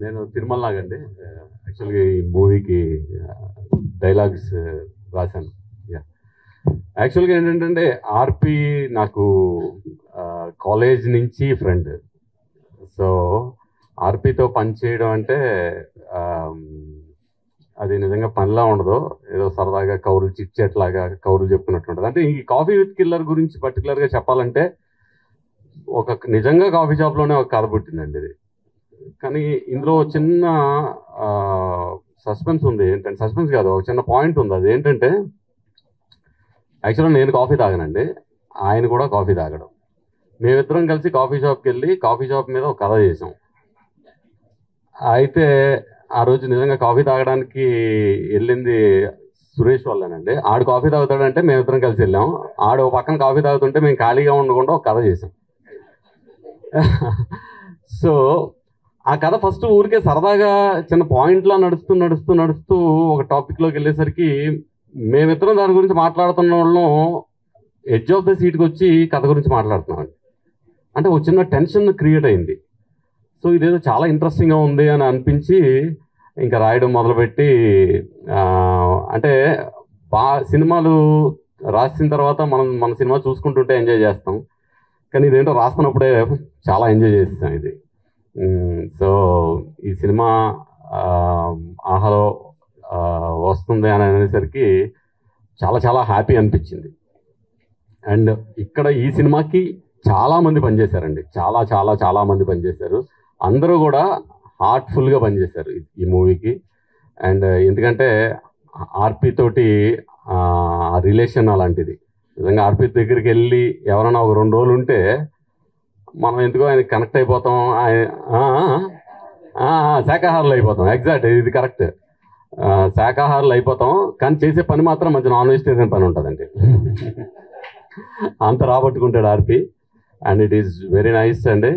నేను తిరుమల నాగండి. యాక్చువల్గా ఈ మూవీకి డైలాగ్స్ రాశాను. యా యాక్చువల్గా ఏంటంటే ఆర్పి నాకు కాలేజ్ నుంచి ఫ్రెండ్. సో ఆర్పితో పనిచేయడం అంటే అది నిజంగా పనిలా ఉండదు, ఏదో సరదాగా కౌరులు చిట్చేట్లాగా కౌరులు చెప్పుకున్నట్టు ఉంటుంది. అంటే ఈ కాఫీ విత్ కిల్లర్ గురించి పర్టికులర్గా చెప్పాలంటే నిజంగా కాఫీ షాప్లోనే ఒక కథ పుట్టిందండి ఇది. కానీ ఇందులో చిన్న సస్పెన్స్ ఉంది. ఏంటంటే సస్పెన్స్ కాదు, ఒక చిన్న పాయింట్ ఉంది. అది ఏంటంటే యాక్చువల్గా నేను కాఫీ తాగనండి, ఆయన కూడా కాఫీ తాగడం. మేమిద్దరం కలిసి కాఫీ షాప్కి వెళ్ళి కాఫీ షాప్ మీద ఒక కథ చేసాం. అయితే ఆ రోజు నిజంగా కాఫీ తాగడానికి వెళ్ళింది సురేష్ వాళ్ళేనండి. ఆడు కాఫీ తాగుతాడంటే మేమిద్దరం కలిసి వెళ్ళాం. ఆడు పక్కన కాఫీ తాగుతుంటే మేము ఖాళీగా ఉండకుండా ఒక కథ చేసాం. సో ఆ కథ ఫస్ట్ ఊరికే సరదాగా చిన్న పాయింట్లా నడుస్తూ నడుస్తూ నడుస్తూ ఒక టాపిక్లోకి వెళ్ళేసరికి మేమిద్దరం దాని గురించి మాట్లాడుతున్న వాళ్ళం ఎడ్జ్ ఆఫ్ ద సీట్కి వచ్చి కథ గురించి మాట్లాడుతున్నాం. అంటే ఒక చిన్న టెన్షన్ క్రియేట్ అయింది. సో ఇదేదో చాలా ఇంట్రెస్టింగ్గా ఉంది అని అనిపించి ఇంకా రాయడం మొదలుపెట్టి, అంటే సినిమాలు రాసిన తర్వాత మన సినిమా చూసుకుంటుంటే ఎంజాయ్ చేస్తాం, కానీ ఇదేంటో రాస్తున్నప్పుడే చాలా ఎంజాయ్ చేస్తాం ఇది. సో ఈ సినిమా ఆహాలో వస్తుంది అని అనేసరికి చాలా చాలా హ్యాపీ అనిపించింది. అండ్ ఇక్కడ ఈ సినిమాకి చాలామంది పనిచేశారండి, చాలా చాలా చాలామంది పనిచేశారు. అందరూ కూడా హార్ట్ఫుల్గా పనిచేశారు ఈ మూవీకి. అండ్ ఎందుకంటే ఆర్పి తోటి రిలేషన్ అలాంటిది. నిజంగా ఆర్పి దగ్గరికి వెళ్ళి ఎవరైనా ఒక 2 రోజులు ఉంటే మనం ఎందుకో ఆయన కనెక్ట్ అయిపోతాం. శాకాహారులు అయిపోతాం. ఎగ్జాక్ట్, ఇది కరెక్ట్. శాకాహారులు అయిపోతాం, కానీ చేసే పని మాత్రం మంచి నాన్ వెజిటేరియన్ పని ఉంటుందండి. అంత రాబట్టుకుంటాడు RP. And it is very nice అండి.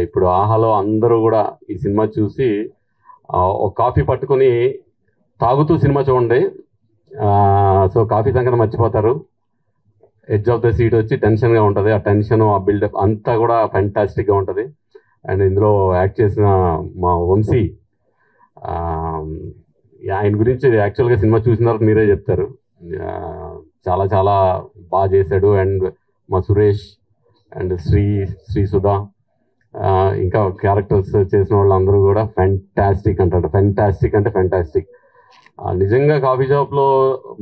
ఇప్పుడు ఆహాలో అందరూ కూడా ఈ సినిమా చూసి ఒక కాఫీ పట్టుకొని తాగుతూ సినిమా చూడండి. సో కాఫీ సంగతి మర్చిపోతారు. ఎడ్జ్ ఆఫ్ ద సీట్ వచ్చి టెన్షన్గా ఉంటుంది. ఆ టెన్షన్, ఆ బిల్డప్ అంతా కూడా ఫ్యాంటాస్టిక్గా ఉంటుంది. అండ్ ఇందులో యాక్ట్ చేసిన మా వంశీ, ఆయన గురించి యాక్చువల్గా సినిమా చూసిన తర్వాత మీరే చెప్తారు. చాలా చాలా బాగా చేశాడు. అండ్ మా సురేష్ అండ్ శ్రీ సుధా, ఇంకా క్యారెక్టర్స్ చేసిన వాళ్ళందరూ కూడా ఫ్యాంటాస్టిక్ అంటారు. ఫ్యాంటాస్టిక్ అంటే ఫ్యాంటాస్టిక్. నిజంగా కాఫీ షాప్లో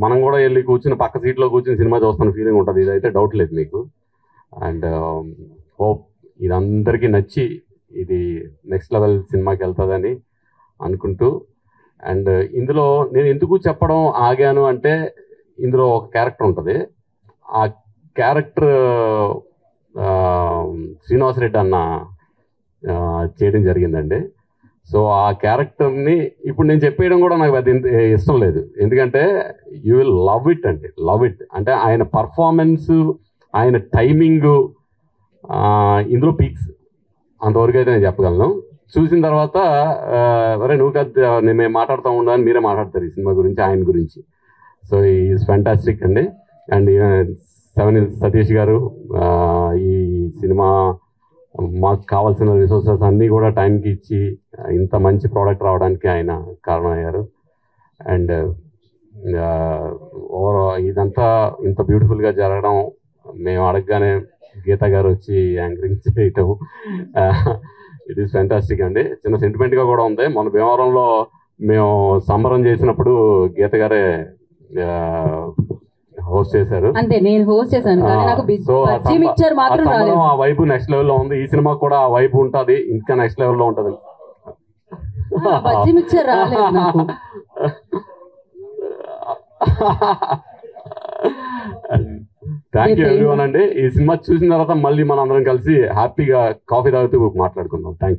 మనం కూడా వెళ్ళి కూర్చుని పక్క సీట్లో కూర్చుని సినిమా చూస్తున్న ఫీలింగ్ ఉంటుంది. ఇదైతే డౌట్ లేదు మీకు. అండ్ హోప్ ఇది అందరికీ నచ్చి ఇది నెక్స్ట్ లెవెల్ సినిమాకి వెళ్తుందని అనుకుంటూ, అండ్ ఇందులో నేను ఎందుకు చెప్పడం ఆగాను అంటే, ఇందులో ఒక క్యారెక్టర్ ఉంటుంది. ఆ క్యారెక్టర్ శ్రీనివాసరెడ్డి అన్న చేయడం జరిగిందండి. సో ఆ క్యారెక్టర్ని ఇప్పుడు నేను చెప్పేయడం కూడా నాకు అది ఇష్టం లేదు. ఎందుకంటే యూ విల్ లవ్ ఇట్ అండి, లవ్ ఇట్. అంటే ఆయన పర్ఫార్మెన్సు, ఆయన టైమింగు ఇందులో పీక్స్. అంతవరకు అయితే నేను చెప్పగలను. చూసిన తర్వాత అరే నువ్వు కదా మేము మాట్లాడుతూ ఉండాలని మీరే మాట్లాడతారు ఈ సినిమా గురించి, ఆయన గురించి. సో ఈజ్ ఫ్యాంటాస్టిక్ అండి. అండ్ 7 సతీష్ గారు ఈ సినిమా మాకు కావాల్సిన రిసోర్సెస్ అన్నీ కూడా టైంకి ఇచ్చి ఇంత మంచి ప్రోడక్ట్ రావడానికి ఆయన కారణమయ్యారు. అండ్ ఇదంతా ఇంత బ్యూటిఫుల్గా జరగడం, మేము అడగగానే గీత గారు వచ్చి యాంకరింగ్ చేయటం, ఇట్ ఈస్ ఫ్యాంటాస్టిక్ అండి. చిన్న సెంటిమెంట్గా కూడా ఉంది. మన భీమవరంలో మేము సంబరం చేసినప్పుడు గీత గారే హోస్ట్ చేశారు. అంతే, నేను హోస్ట్ చేశాను. ఆ వైపు నెక్స్ట్ లెవెల్లో ఉంది. ఈ సినిమా కూడా ఆ వైపు ఉంటుంది, ఇంకా నెక్స్ట్ లెవెల్లో ఉంటుంది. థ్యాంక్ యూ ఎవ్రీవన్ అండి. ఈ సినిమా చూసిన తర్వాత మళ్ళీ మనం అందరం కలిసి హ్యాపీగా కాఫీ తాగుతూ మాట్లాడుకుందాం. Thank you.